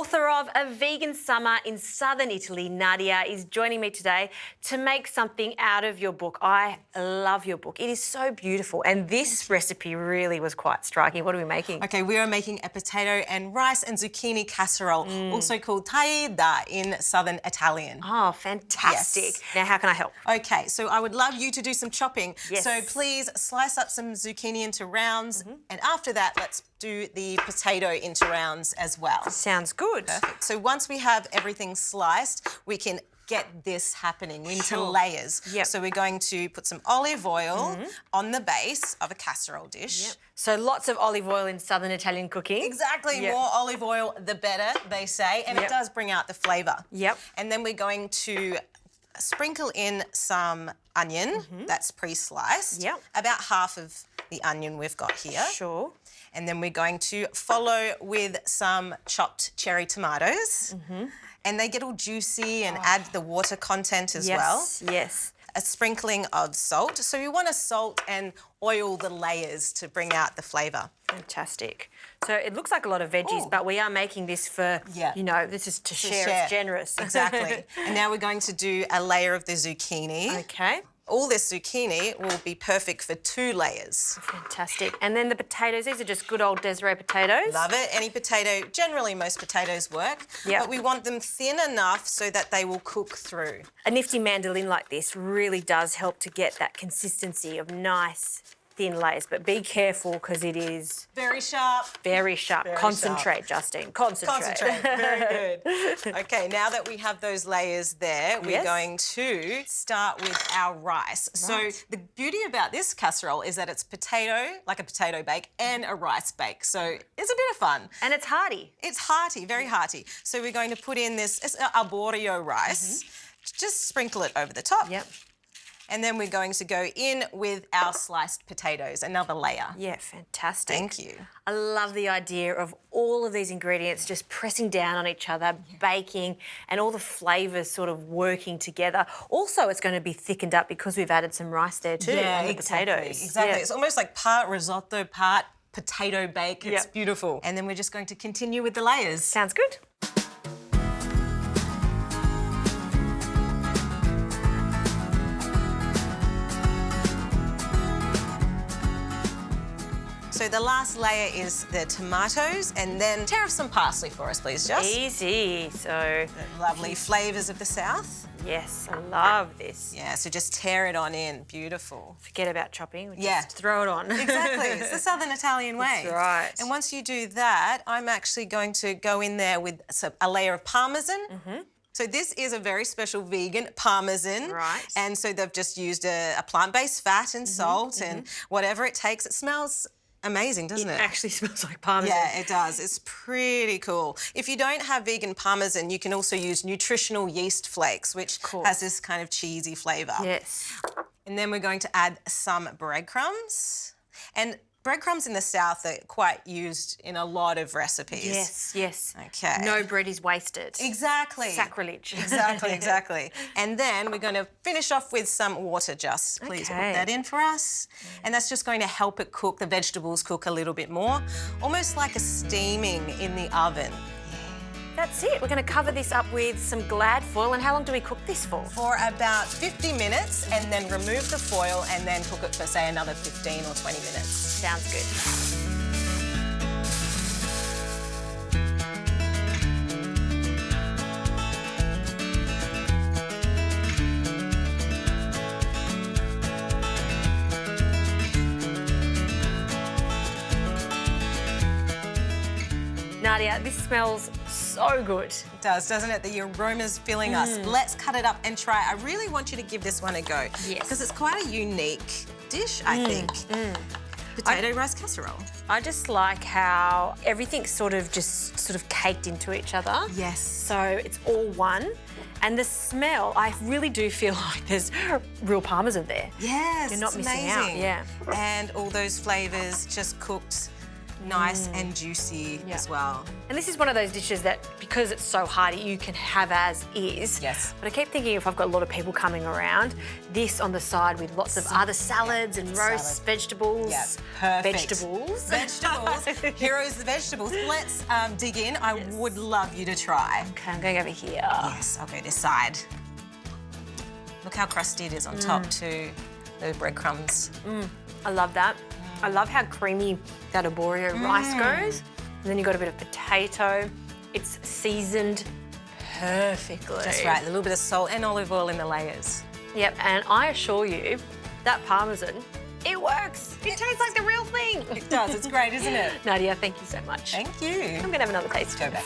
author of A Vegan Summer in Southern Italy, Nadia, is joining me today to make something out of your book. I love your book. It is so beautiful. And this recipe really was quite striking. What are we making? Okay, we are making a potato and rice and zucchini casserole, also called tagliata in Southern Italian. Oh, fantastic. Yes. Now, how can I help? Okay, so I would love you to do some chopping. Yes. So please slice up some zucchini into rounds, and after that, let's do the potato into rounds as well. Sounds good. Perfect. So once we have everything sliced, we can get this happening into layers. Yep. So we're going to put some olive oil on the base of a casserole dish. Yep. So lots of olive oil in Southern Italian cooking. Exactly. Yep. More olive oil, the better, they say, and it does bring out the flavour. Yep. And then we're going to sprinkle in some onion that's pre-sliced. Yep. About half of the onion we've got here. Sure. And then we're going to follow with some chopped cherry tomatoes. And they get all juicy and add the water content as well. Yes. A sprinkling of salt. So we want to salt and oil the layers to bring out the flavour. Fantastic. So it looks like a lot of veggies, but we are making this for, you know, this is to share. It's generous. Exactly. And now we're going to do a layer of the zucchini. Okay. All this zucchini will be perfect for 2 layers. Fantastic. And then the potatoes, these are just good old Desiree potatoes. Love it. Any potato, generally most potatoes work, but we want them thin enough so that they will cook through. A nifty mandolin like this really does help to get that consistency of nice thin layers, but be careful because it is very sharp. Very sharp. Very Concentrate, sharp. Justine. Concentrate. Very good. Okay, now that we have those layers there, we're going to start with our rice. So the beauty about this casserole is that it's potato, like a potato bake, and a rice bake. So it's a bit of fun. And it's hearty. It's hearty, very hearty. So we're going to put in this arborio rice. Just sprinkle it over the top. Yep. And then we're going to go in with our sliced potatoes, another layer. Yeah, fantastic. Thank you. I love the idea of all of these ingredients just pressing down on each other, baking, and all the flavours sort of working together. Also, it's going to be thickened up because we've added some rice there too, and the potatoes. Exactly. It's almost like part risotto, part potato bake. It's beautiful. And then we're just going to continue with the layers. Sounds good. So the last layer is the tomatoes, and then tear off some parsley for us, please, Jess. Easy. So the lovely flavours of the south. Yes, I love this. Yeah, so just tear it on in. Beautiful. Forget about chopping. Just throw it on. Exactly. It's the Southern Italian way. That's right. And once you do that, I'm actually going to go in there with a layer of parmesan. So this is a very special vegan parmesan. Right. And so they've just used a plant-based fat and salt and whatever it takes. It smells amazing, doesn't it? It actually smells like parmesan. Yeah, it does. It's pretty cool. If you don't have vegan parmesan, you can also use nutritional yeast flakes, which has this kind of cheesy flavour. Yes. And then we're going to add some breadcrumbs. And breadcrumbs in the South are quite used in a lot of recipes. Yes, yes. Okay. No bread is wasted. Exactly. Sacrilege. Exactly, exactly. And then we're going to finish off with some water, just please put that in for us. And that's just going to help it cook, the vegetables cook a little bit more, almost like a steaming in the oven. That's it. We're going to cover this up with some Glad foil. And how long do we cook this for? For about 50 minutes, and then remove the foil and then cook it for, say, another 15 or 20 minutes. Sounds good. Nadia, this smells so good. It does, doesn't it? The aroma's filling us. Let's cut it up and try. I really want you to give this one a go. Yes. Because it's quite a unique dish, I think. Potato rice casserole. I just like how everything's sort of caked into each other. Yes. So it's all one. And the smell, I really do feel like there's real parmesan there. Yes, You're not missing out. Yeah. And all those flavours just cooked nice and juicy as well. And this is one of those dishes that, because it's so hearty, you can have as is. Yes. But I keep thinking if I've got a lot of people coming around, this on the side with lots of other salads and roasts, vegetables. Yeah, perfect. Vegetables. Vegetables. Heroes the vegetables. Let's dig in. I would love you to try. Okay, I'm going over here. Yes, I'll go this side. Look how crusty it is on top too. The breadcrumbs. I love that. I love how creamy that arborio rice goes. And then you've got a bit of potato. It's seasoned perfectly. That's right, a little bit of salt and olive oil in the layers. Yep, and I assure you, that Parmesan, it works. It tastes like the real thing. It does, it's great, isn't it? Nadia, thank you so much. Thank you. I'm gonna have another taste. Go back.